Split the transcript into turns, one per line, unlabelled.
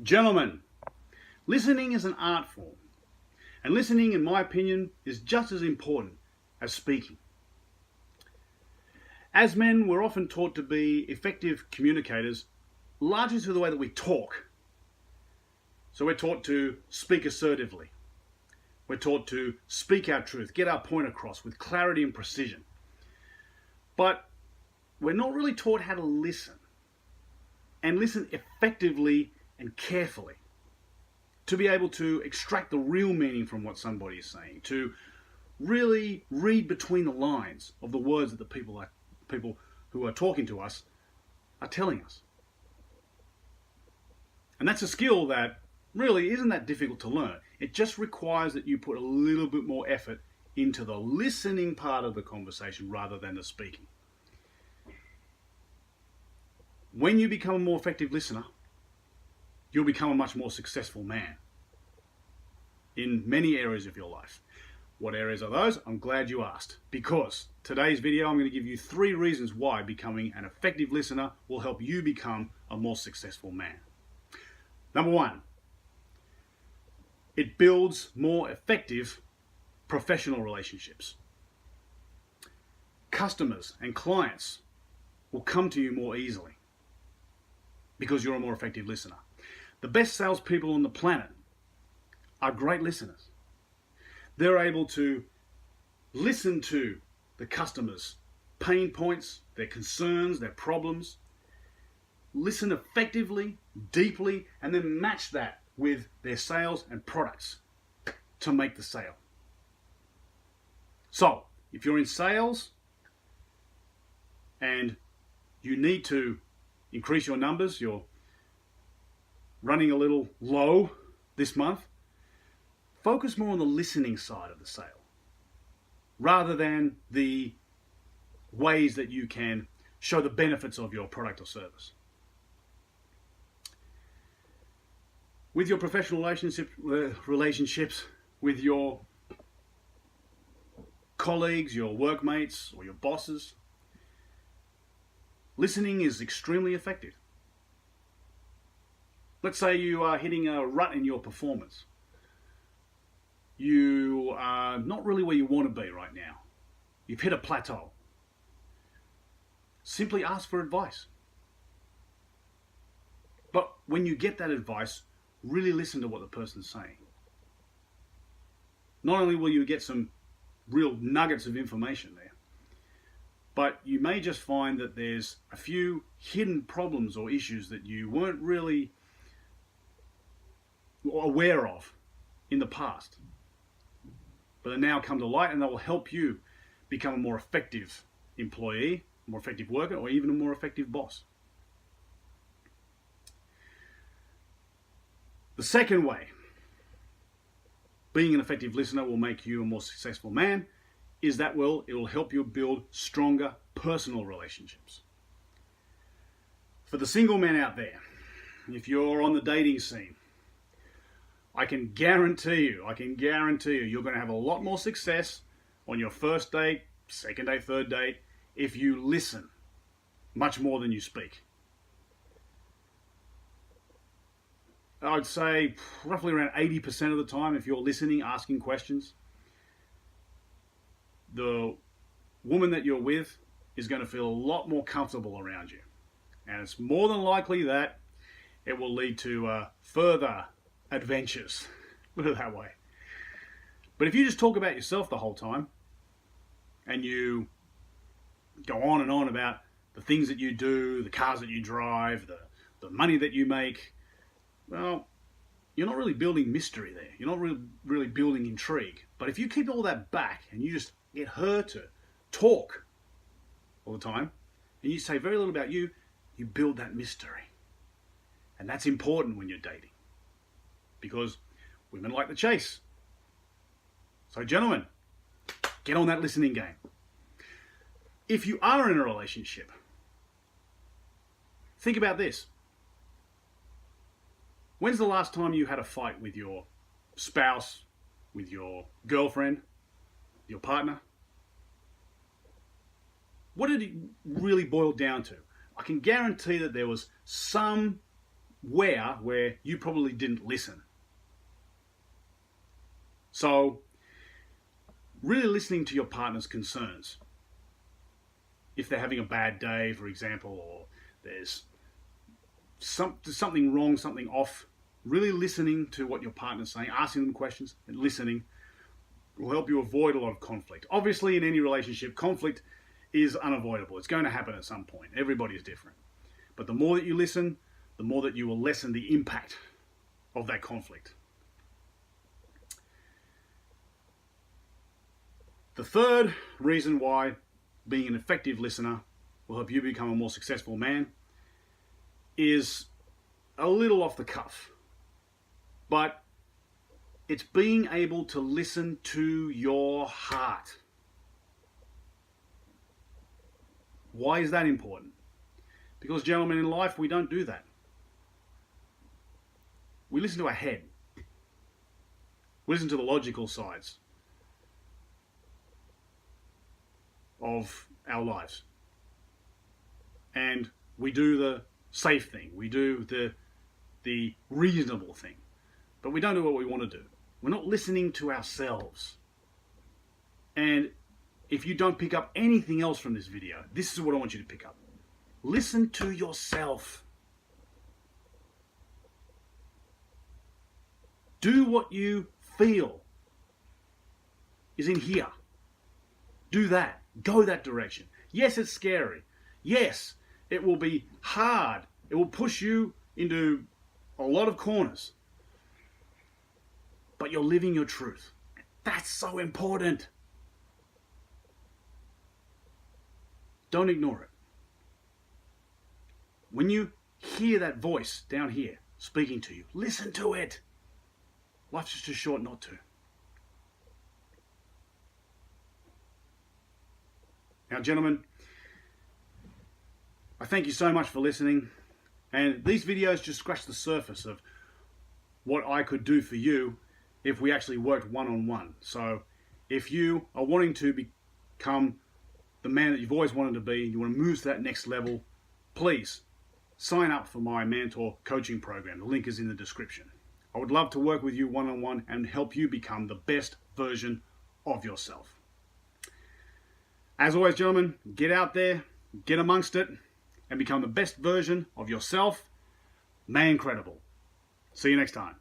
Gentlemen, listening is an art form, and listening, in my opinion, is just as important as speaking. As men, we're often taught to be effective communicators, largely through the way that we talk. So we're taught to speak assertively. We're taught to speak our truth, get our point across with clarity and precision. But we're not really taught how to listen, and listen effectively and carefully, to be able to extract the real meaning from what somebody is saying, to really read between the lines of the words that the people who are talking to us are telling us. And that's a skill that really isn't that difficult to learn. It just requires that you put a little bit more effort into the listening part of the conversation rather than the speaking. When you become a more effective listener, you'll become a much more successful man in many areas of your life. What areas are those? I'm glad you asked, because today's video I'm going to give you 3 reasons why becoming an effective listener will help you become a more successful man. Number 1, it builds more effective professional relationships. Customers and clients will come to you more easily because you're a more effective listener. The best salespeople on the planet are great listeners. They're able to listen to the customers' pain points, their concerns, their problems, listen effectively, deeply, and then match that with their sales and products to make the sale. So, if you're in sales and you need to increase your numbers, you're running a little low this month, focus more on the listening side of the sale rather than the ways that you can show the benefits of your product or service. With your professional relationships with your colleagues, your workmates, or your bosses, listening is extremely effective. Let's say you are hitting a rut in your performance. You are not really where you want to be right now. You've hit a plateau. Simply ask for advice. But when you get that advice, really listen to what the person's saying. Not only will you get some real nuggets of information there, but you may just find that there's a few hidden problems or issues that you weren't really aware of in the past, but they now come to light, and they will help you become a more effective employee, a more effective worker, or even a more effective boss. The second way being an effective listener will make you a more successful man is that it will help you build stronger personal relationships. For the single men out there, if you're on the dating scene, I can guarantee you, you're going to have a lot more success on your first date, second date, third date, if you listen much more than you speak. I'd say roughly around 80% of the time, if you're listening, asking questions, the woman that you're with is going to feel a lot more comfortable around you. And it's more than likely that it will lead to further adventures, put it that way. But if you just talk about yourself the whole time, and you go on and on about the things that you do, the cars that you drive, the money that you make, well, you're not really building mystery there. You're not really building intrigue. But if you keep all that back and you just get her to talk all the time, and you say very little about you, you build that mystery. And that's important when you're dating, because women like the chase. So gentlemen, get on that listening game. If you are in a relationship, think about this. When's the last time you had a fight with your spouse, with your girlfriend, your partner? What did it really boil down to? I can guarantee that there was some where you probably didn't listen. So, really listening to your partner's concerns. If they're having a bad day, for example, or there's something wrong, something off, really listening to what your partner's saying, asking them questions and listening will help you avoid a lot of conflict. Obviously, in any relationship, conflict is unavoidable. It's going to happen at some point. Everybody is different. But the more that you listen, the more that you will lessen the impact of that conflict. The third reason why being an effective listener will help you become a more successful man is a little off the cuff, but it's being able to listen to your heart. Why is that important? Because, gentlemen, in life, we don't do that. We listen to our head. We listen to the logical sides of our lives. And we do the safe thing. We do the reasonable thing. But we don't do what we want to do. We're not listening to ourselves. And if you don't pick up anything else from this video, this is what I want you to pick up. Listen to yourself. Do what you feel is in here. Do that. Go that direction. Yes, it's scary. Yes, it will be hard. It will push you into a lot of corners. But you're living your truth. That's so important. Don't ignore it. When you hear that voice down here speaking to you, listen to it. Life's just too short not to. Now, gentlemen, I thank you so much for listening. And these videos just scratch the surface of what I could do for you if we actually worked one-on-one. So if you are wanting to become the man that you've always wanted to be, and you want to move to that next level, please sign up for my mentor coaching program. The link is in the description. I would love to work with you one-on-one and help you become the best version of yourself. As always, gentlemen, get out there, get amongst it, and become the best version of yourself. Man credible. See you next time.